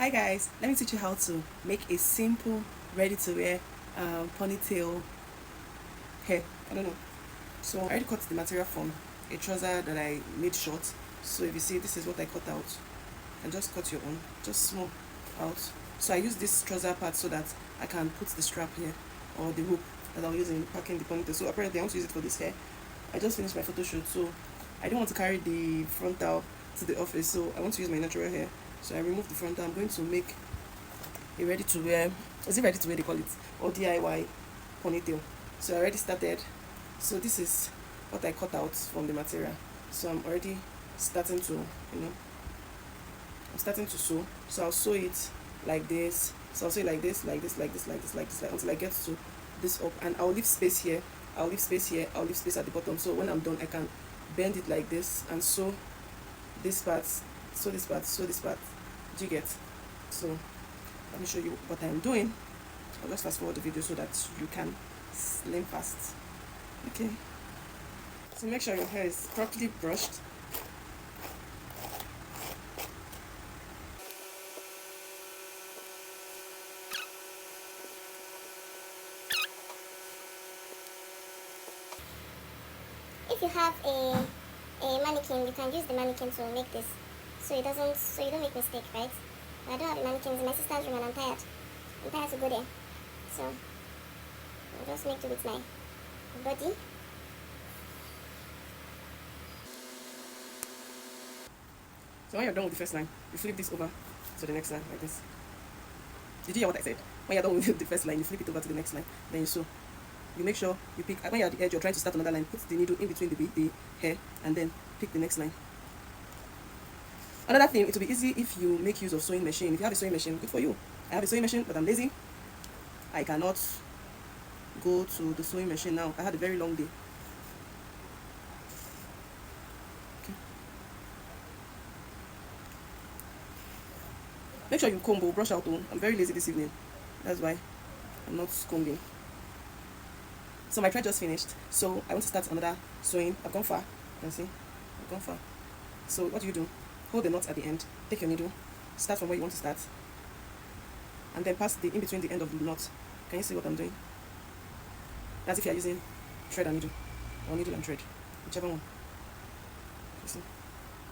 Hi guys, let me teach you how to make a simple ready to wear ponytail hair. I don't know. So I already cut the material from a trouser that I made short. So if you see, this is what I cut out. And just cut your own, just small out. So I use this trouser part so that I can put the strap here or the hook that I'll use in packing the ponytail. So apparently I want to use it for this hair. I just finished my photo shoot, so I don't want to carry the frontal to the office, so I want to use my natural hair. So I remove the frontal. I'm going to make a ready to wear, is it ready to wear they call it, or DIY ponytail. So I already started. So this is what I cut out from the material. So I'm already starting to, I'm starting to sew. So I'll sew it like this. So I'll sew it like this, like this, like this, like this, like this, like, until I get to this up, and I'll leave space here. I'll leave space here. I'll leave space at the bottom. So when I'm done, I can bend it like this and sew this part, sew this part, sew this part. Do you get? So let me show you what I'm doing. I'll just fast forward the video so that you can learn fast. Okay. So make sure your hair is properly brushed. If you have a mannequin, you can use the mannequin to make this, so you don't make mistake, right? But I don't have a mannequin. It's in my sister's room and I'm tired. I'm tired to go there, so I'll just make do with my body. So when you're done with the first line, you flip this over to the next line like this. Did you hear what I said? When you're done with the first line, you flip it over to the next line. Then you sew. You make sure you pick, when you're at the edge, you're trying to start another line, put the needle in between the hair and then pick the next line. Another thing, it will be easy if you make use of sewing machine. If you have a sewing machine, good for you. I have a sewing machine, but I'm lazy. I cannot go to the sewing machine now. I had a very long day. Okay. Make sure you comb or brush out though. I'm very lazy this evening. That's why I'm not combing. So my thread just finished. So I want to start another sewing. I've gone far. You can see. I've gone far. So what do? Hold the knot at the end. Take your needle. Start from where you want to start. And then pass the in between the end of the knot. Can you see what I'm doing? That's if you're using thread and needle. Or needle and thread. Whichever one. You see?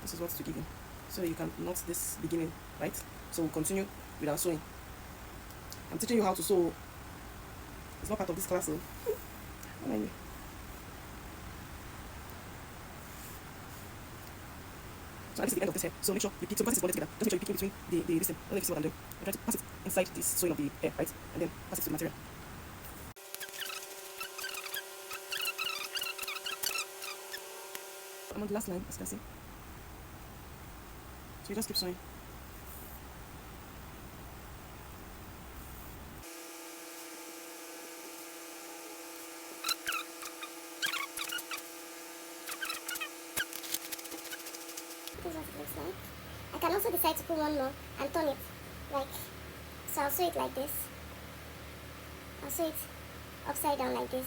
This is what's to give you. So you can knot this beginning, right? So we'll continue with our sewing. I'm teaching you how to sew. It's not part of this class, so. Anyway. So this is the end of this hair. So make sure you pick, so pass this one together. Just make sure you pick in between this thing. I don't know if you see what I'm doing. I'm trying to pass it inside this sewing of the hair, right? And then pass it to the material. I'm on the last line, as you can see. So you just keep sewing. This is what it looks like. I can also decide to put one more and turn it, like, so I'll sew it like this. I'll sew it upside down like this,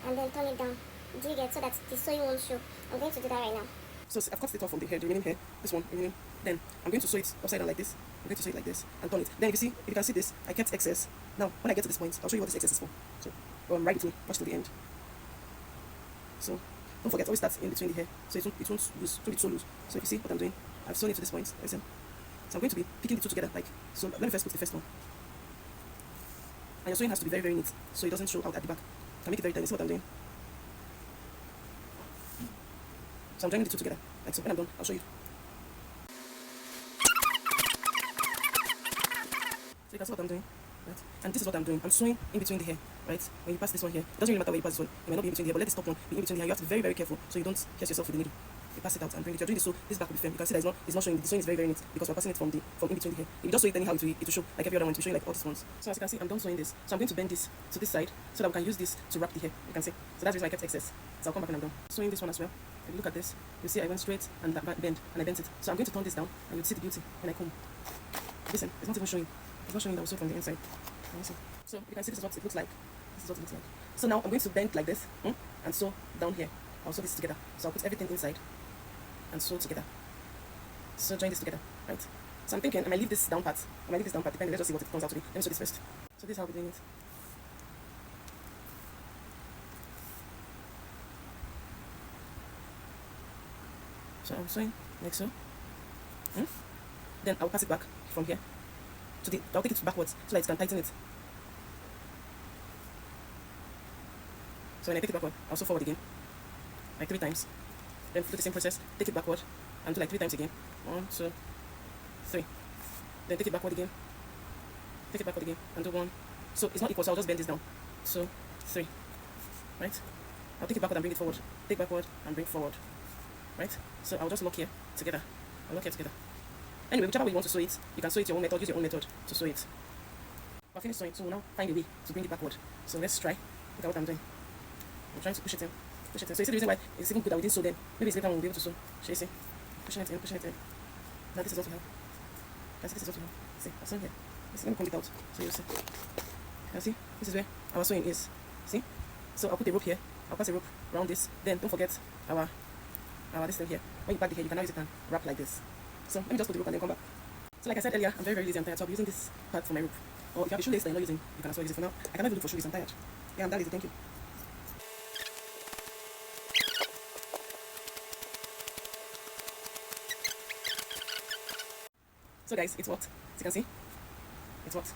and then turn it down. Do you get? So that the sewing won't show. I'm going to do that right now. So I've cut it off from the hair, the remaining hair, this one remaining. Then I'm going to sew it upside down like this. I'm going to sew it like this and turn it. Then if you can see this, I kept excess. Now when I get to this point, I'll show you what this excess is for. So right between, watch till the end. So don't forget, always start in between the hair, so it won't lose, it won't be so loose. So if you see what I'm doing, I've sewn it to this point. Listen. So I'm going to be picking the two together, like so. Let me first put the first one. And your sewing has to be very, very neat, so it doesn't show out at the back. You can make it very tiny. See what I'm doing? So I'm joining the two together, like so. When I'm done, I'll show you. So you can see what I'm doing, right? And this is what I'm doing. I'm sewing in between the hair, right? When you pass this one here, it doesn't really matter where you pass this one. It might not be in between the hair, but let this top one be in between the hair. You have to be very, very careful so you don't pierce yourself with the needle. You pass it out and bring it. You're doing this so this back will be firm. You can see that it's not showing. The sewing is very, very neat because we're passing it from in between the hair. If you just sew it anyhow, it will show like every other one. It will show you like all these ones. So as you can see, I'm done sewing this. So I'm going to bend this to this side so that we can use this to wrap the hair. You can see. So that's the reason I kept excess. So I'll come back when I'm done sewing this one as well. If you look at this, you see I went straight and bend and I bent it. So I'm going to turn this down and you'll see the beauty when I comb. Listen, it's not even showing. It's not showing that we sew from the inside. So you can see this is what it looks like. This is what it looks like. So now I'm going to bend like this and sew down here. I'll sew this together. So I'll put everything inside and sew together. So join this together, right? So I'm thinking I might leave this down part. I might leave this down part, depending. Let's just see what it comes out to be. Let me sew this first. So this is how I'll be doing it. So I'm sewing like so. Then I'll pass it back from here to the. I'll take it backwards so that it can tighten it. So when I take it backward, I'll sew forward again, like 3 times. Then do the same process. Take it backward and do like 3 times again. 1, 2, 3. Then take it backward again. Take it backward again and do 1. So it's not equal, so I'll just bend this down. 2, 3. Right? I'll take it backward and bring it forward. Take backward and bring forward. Right? So I'll just lock here together. I'll lock here together. Anyway, whichever way you want to sew it, you can sew it your own method. Use your own method to sew it. I've finished sewing, so we'll now find a way to bring it backward. So let's try. Look at what I'm doing. I'm trying to push it in. Push it in. So you see the reason why it's even good that we didn't sew then. Maybe it's later when we'll be able to sew. Shall you see? Pushing it in, pushing it in. Now this is what we have. Can see this is what we have. See, I'm sewing here. Let me comb it out so you'll see. Can you see? This is where our sewing is. See? So I'll put a rope here. I'll pass a rope around this. Then don't forget our this thing here. When you pack the hair, you can now use it and wrap like this. So let me just put the rope and then come back. So like I said earlier, I'm very lazy and tired, so I'll be using this part for my rope. Or if you have a shoelace that you're not using, you can as well use it for now. I cannot even look for shoelace, I'm tired. Yeah, I'm that lazy, thank you. So guys, it's worked. As you can see, it's worked.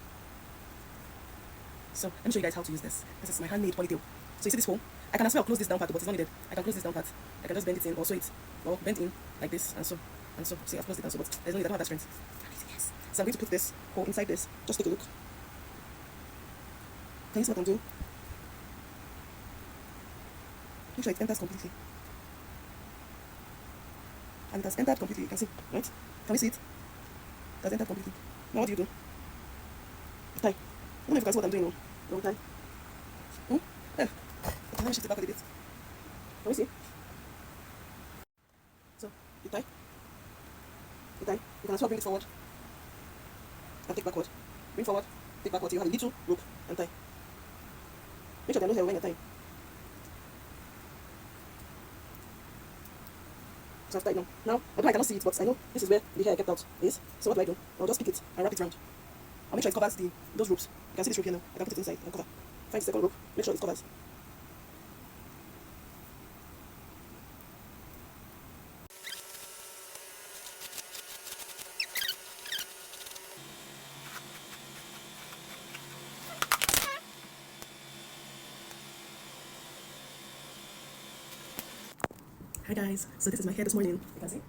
So let me show you guys how to use this. This is my handmade ponytail. So you see this hole? I can as well close this down part, but it's not needed. I can close this down part. I can just bend it in or sew it. Or bend in like this and so. And so. See, I've closed it and so, but there's no need, I don't have that strength. Yes. So I'm going to put this hole inside this. Just take a look. Can you see what I'm doing? Make sure it enters completely. And it has entered completely, you can see, right? Can we see it? It has entered completely. Now what do? You tie. I don't know if you can see what I'm doing now. Long tie. Yeah. Okay, let me shift it back a little bit. Can we see? So, you tie. You tie. You can as well bring it forward. And take backward. Bring forward. Take backward. So you have a little rope and tie. Make sure there are no hair when you're tying. So I've tied now. Now, although I cannot see it, but I know this is where the hair I kept out is. So what do? I'll just pick it and wrap it around. I'll make sure it covers those ropes. You can see this rope here now. I can put it inside and cover. Find the second rope. Make sure it covers. Hi guys, so this is my hair this morning. You can see